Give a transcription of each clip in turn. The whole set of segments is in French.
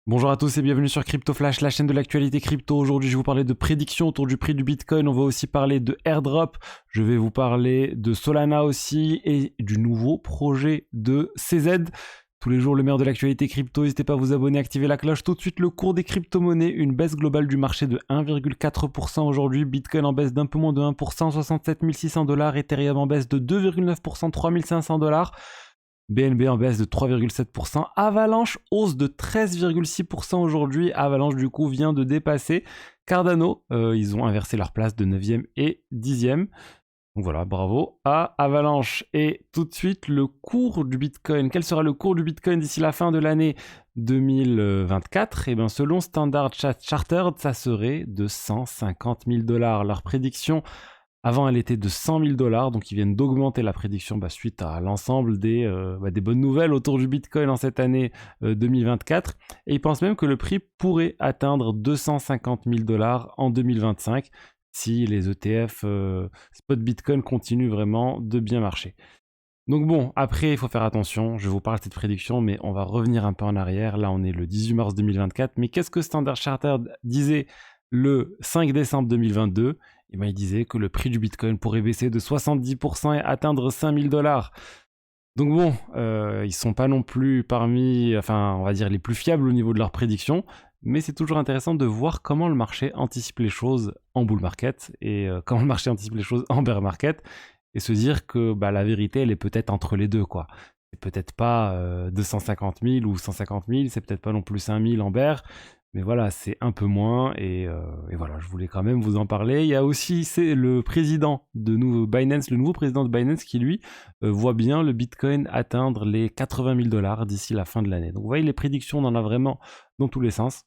Bonjour à tous et bienvenue sur Crypto Flash, la chaîne de l'actualité crypto. Aujourd'hui, je vais vous parler de prédictions autour du prix du Bitcoin. On va aussi parler de airdrop. Je vais vous parler de Solana aussi et du nouveau projet de CZ. Tous les jours, le meilleur de l'actualité crypto. N'hésitez pas à vous abonner, activer la cloche. Tout de suite, le cours des crypto-monnaies. Une baisse globale du marché de 1,4% aujourd'hui. Bitcoin en baisse d'un peu moins de 1%, 67 600 $. Ethereum en baisse de 2,9%, 3 500 $. BNB en baisse de 3,7%. Avalanche, hausse de 13,6% aujourd'hui. Avalanche, du coup, vient de dépasser Cardano. Ils ont inversé leur place de 9e et 10e. Donc voilà, bravo à Avalanche. Et tout de suite, le cours du Bitcoin. Quel sera le cours du Bitcoin d'ici la fin de l'année 2024? Et bien, selon Standard Chartered, ça serait de 150 000 $. Leur prédiction avant, elle était de 100 000 $, donc ils viennent d'augmenter la prédiction suite à l'ensemble des bonnes nouvelles autour du Bitcoin en cette année 2024. Et ils pensent même que le prix pourrait atteindre 250 000 $ en 2025 si les ETF spot Bitcoin continuent vraiment de bien marcher. Donc bon, après, il faut faire attention, je vous parle de cette prédiction, mais on va revenir un peu en arrière. Là, on est le 18 mars 2024, mais qu'est-ce que Standard Chartered disait le 5 décembre 2022? Eh bien, il disait que le prix du Bitcoin pourrait baisser de 70% et atteindre 5000 $. Donc bon, ils sont pas non plus parmi, enfin, on va dire les plus fiables au niveau de leurs prédictions, mais c'est toujours intéressant de voir comment le marché anticipe les choses en bull market et comment le marché anticipe les choses en bear market et se dire que la vérité, elle est peut-être entre les deux, quoi. C'est peut-être pas 250 000 ou 150 000, c'est peut-être pas non plus 5000 en bear, mais voilà, c'est un peu moins et voilà, je voulais quand même vous en parler. Il y a aussi c'est le président de Binance, le nouveau président de Binance qui lui voit bien le Bitcoin atteindre les 80 000 $ d'ici la fin de l'année. Donc vous voyez, les prédictions, on en a vraiment dans tous les sens.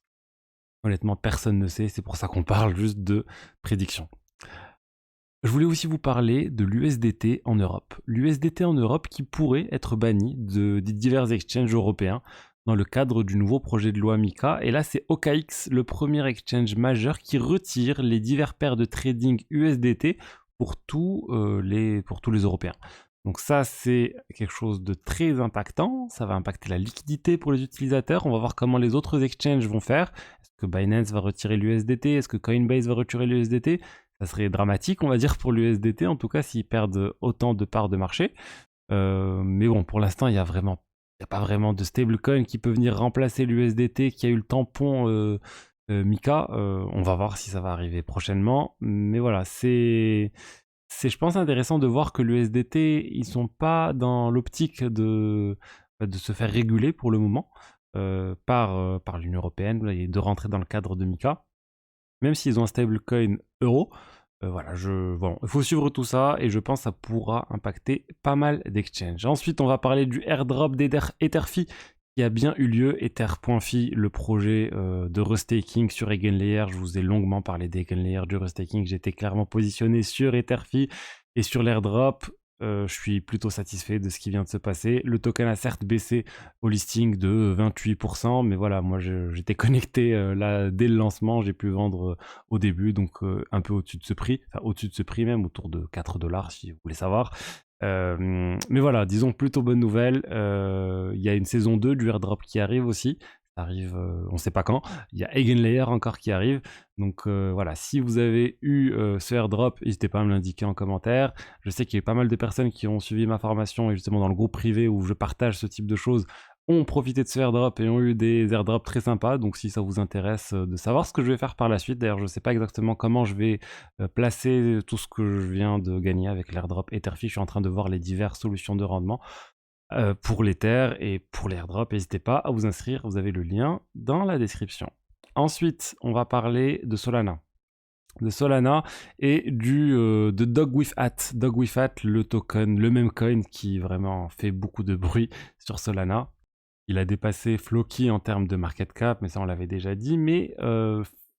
Honnêtement, personne ne sait, c'est pour ça qu'on parle juste de prédictions. Je voulais aussi vous parler de l'USDT en Europe. L'USDT en Europe qui pourrait être banni des divers exchanges européens dans le cadre du nouveau projet de loi MiCA. Et là, c'est OKX, le premier exchange majeur qui retire les divers paires de trading USDT pour tous les Européens. Donc ça, c'est quelque chose de très impactant. Ça va impacter la liquidité pour les utilisateurs. On va voir comment les autres exchanges vont faire. Est-ce que Binance va retirer l'USDT? Est-ce que Coinbase va retirer l'USDT? Ça serait dramatique, on va dire, pour l'USDT, en tout cas, s'ils perdent autant de parts de marché. Mais bon, pour l'instant, il n'y a pas vraiment de stablecoin qui peut venir remplacer l'USDT qui a eu le tampon MiCA. On va voir si ça va arriver prochainement. Mais voilà, c'est, je pense, intéressant de voir que l'USDT, ils sont pas dans l'optique de se faire réguler pour le moment par l'Union européenne et de rentrer dans le cadre de MiCA. Même s'ils ont un stablecoin euro, voilà, bon, il faut suivre tout ça et je pense que ça pourra impacter pas mal d'exchanges. Ensuite, on va parler du airdrop d'Etherfi qui a bien eu lieu. Ether.fi, le projet de restaking sur Eigenlayer. Je vous ai longuement parlé d'Eigenlayer, du restaking. J'étais clairement positionné sur Etherfi et sur l'airdrop. Je suis plutôt satisfait de ce qui vient de se passer. Le token a certes baissé au listing de 28%, mais voilà, moi j'étais connecté là dès le lancement, j'ai pu vendre au début, donc un peu au-dessus de ce prix, enfin au-dessus de ce prix même, autour de 4 $ si vous voulez savoir. Mais voilà, disons plutôt bonne nouvelle. Il y a une saison 2 du airdrop qui arrive aussi. Ça arrive, on ne sait pas quand. Il y a Eigenlayer encore qui arrive. Donc voilà, si vous avez eu ce airdrop, n'hésitez pas à me l'indiquer en commentaire. Je sais qu'il y a pas mal de personnes qui ont suivi ma formation et justement dans le groupe privé où je partage ce type de choses ont profité de ce airdrop et ont eu des airdrops très sympas. Donc si ça vous intéresse de savoir ce que je vais faire par la suite, d'ailleurs je ne sais pas exactement comment je vais placer tout ce que je viens de gagner avec l'airdrop Etherfi. Je suis en train de voir les diverses solutions de rendement pour l'Ether et pour l'airdrop. N'hésitez pas à vous inscrire, vous avez le lien dans la description. Ensuite, on va parler de Solana. Et de Dog with Hat. Dog with Hat, le token, le même coin qui vraiment fait beaucoup de bruit sur Solana. Il a dépassé Floki en termes de market cap, mais ça on l'avait déjà dit. Mais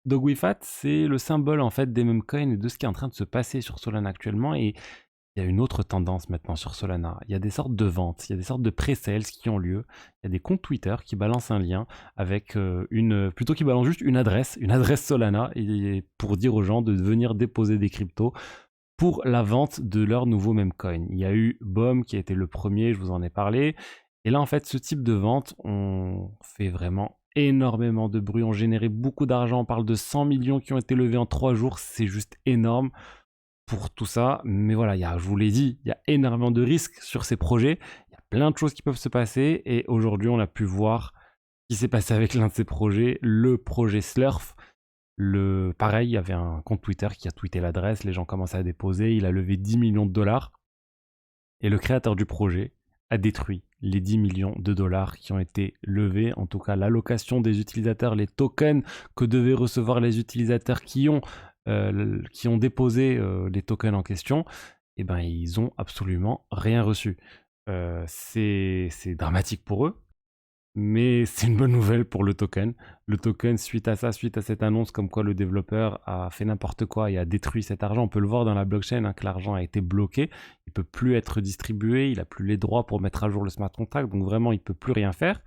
Dog with Hat, c'est le symbole en fait des meme coins et de ce qui est en train de se passer sur Solana actuellement. Et il y a une autre tendance maintenant sur Solana. Il y a des sortes de ventes, il y a des sortes de pré-sales qui ont lieu. Il y a des comptes Twitter qui balancent un lien avec plutôt qui balancent juste une adresse Solana, et pour dire aux gens de venir déposer des cryptos pour la vente de leur nouveau meme coin. Il y a eu BOM qui a été le premier, je vous en ai parlé. Et là, en fait, ce type de vente, on fait vraiment énormément de bruit, ont généré beaucoup d'argent. On parle de 100 millions qui ont été levés en 3 jours, c'est juste énorme pour tout ça. Mais voilà, je vous l'ai dit, il y a énormément de risques sur ces projets. Il y a plein de choses qui peuvent se passer. Et aujourd'hui, on a pu voir ce qui s'est passé avec l'un de ces projets, le projet Slurf. Pareil, il y avait un compte Twitter qui a tweeté l'adresse, les gens commençaient à déposer, il a levé 10 millions de dollars. Et le créateur du projet a détruit les 10 millions de dollars qui ont été levés, en tout cas l'allocation des utilisateurs, les tokens que devaient recevoir les utilisateurs qui ont déposé les tokens en question, et ben ils ont absolument rien reçu. C'est dramatique pour eux, mais c'est une bonne nouvelle pour le token. Le token, suite à ça, suite à cette annonce comme quoi le développeur a fait n'importe quoi et a détruit cet argent, on peut le voir dans la blockchain, que l'argent a été bloqué, il ne peut plus être distribué, il n'a plus les droits pour mettre à jour le smart contract, donc vraiment il ne peut plus rien faire.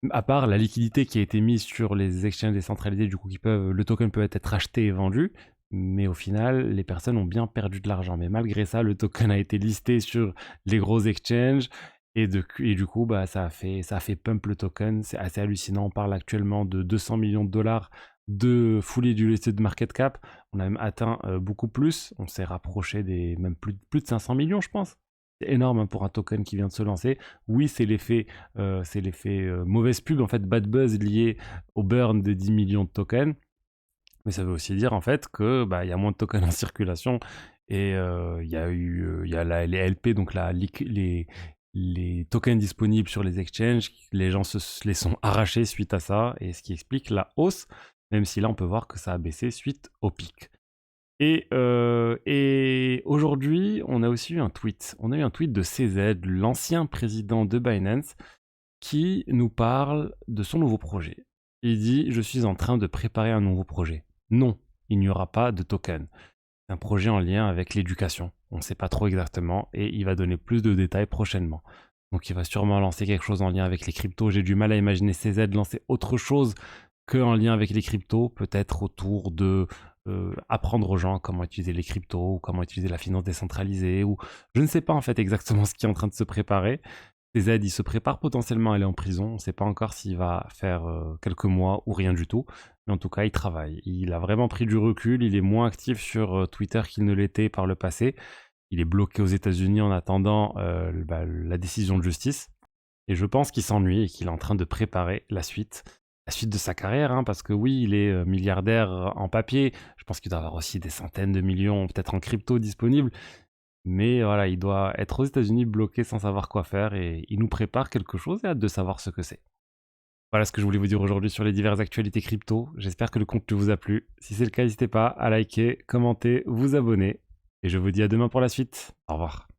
À part la liquidité qui a été mise sur les exchanges décentralisés, du coup le token peut être acheté et vendu, mais au final, les personnes ont bien perdu de l'argent. Mais malgré ça, le token a été listé sur les gros exchanges, et du coup, ça a fait pump le token. C'est assez hallucinant. On parle actuellement de 200 millions de dollars de fully diluted market cap. On a même atteint beaucoup plus. On s'est rapproché des même plus de 500 millions, je pense. C'est énorme pour un token qui vient de se lancer. Oui, c'est l'effet mauvaise pub, en fait, bad buzz lié au burn de 10 millions de tokens. Mais ça veut aussi dire en fait que y a moins de tokens en circulation, et il y a les LP, donc les tokens disponibles sur les exchanges, les gens se les sont arrachés suite à ça, et ce qui explique la hausse, même si là on peut voir que ça a baissé suite au pic. Et aujourd'hui, on a aussi eu un tweet. On a eu un tweet de CZ, l'ancien président de Binance, qui nous parle de son nouveau projet. Il dit « Je suis en train de préparer un nouveau projet. Non, il n'y aura pas de token. C'est un projet en lien avec l'éducation. On ne sait pas trop exactement, et il va donner plus de détails prochainement. Donc il va sûrement lancer quelque chose en lien avec les cryptos. J'ai du mal à imaginer CZ lancer autre chose qu'en lien avec les cryptos, peut-être autour de apprendre aux gens comment utiliser les cryptos, ou comment utiliser la finance décentralisée, ou je ne sais pas en fait exactement ce qui est en train de se préparer. CZ, il se prépare potentiellement à aller en prison. On ne sait pas encore s'il va faire quelques mois ou rien du tout. Mais en tout cas, il travaille. Il a vraiment pris du recul. Il est moins actif sur Twitter qu'il ne l'était par le passé. Il est bloqué aux États-Unis en attendant la décision de justice. Et je pense qu'il s'ennuie et qu'il est en train de préparer la suite de sa carrière. Parce que oui, il est milliardaire en papier. Je pense qu'il doit avoir aussi des centaines de millions, peut-être en crypto, disponibles. Mais voilà, il doit être aux États-Unis bloqué sans savoir quoi faire, et il nous prépare quelque chose, et hâte de savoir ce que c'est. Voilà ce que je voulais vous dire aujourd'hui sur les diverses actualités crypto. J'espère que le contenu vous a plu. Si c'est le cas, n'hésitez pas à liker, commenter, vous abonner. Et je vous dis à demain pour la suite. Au revoir.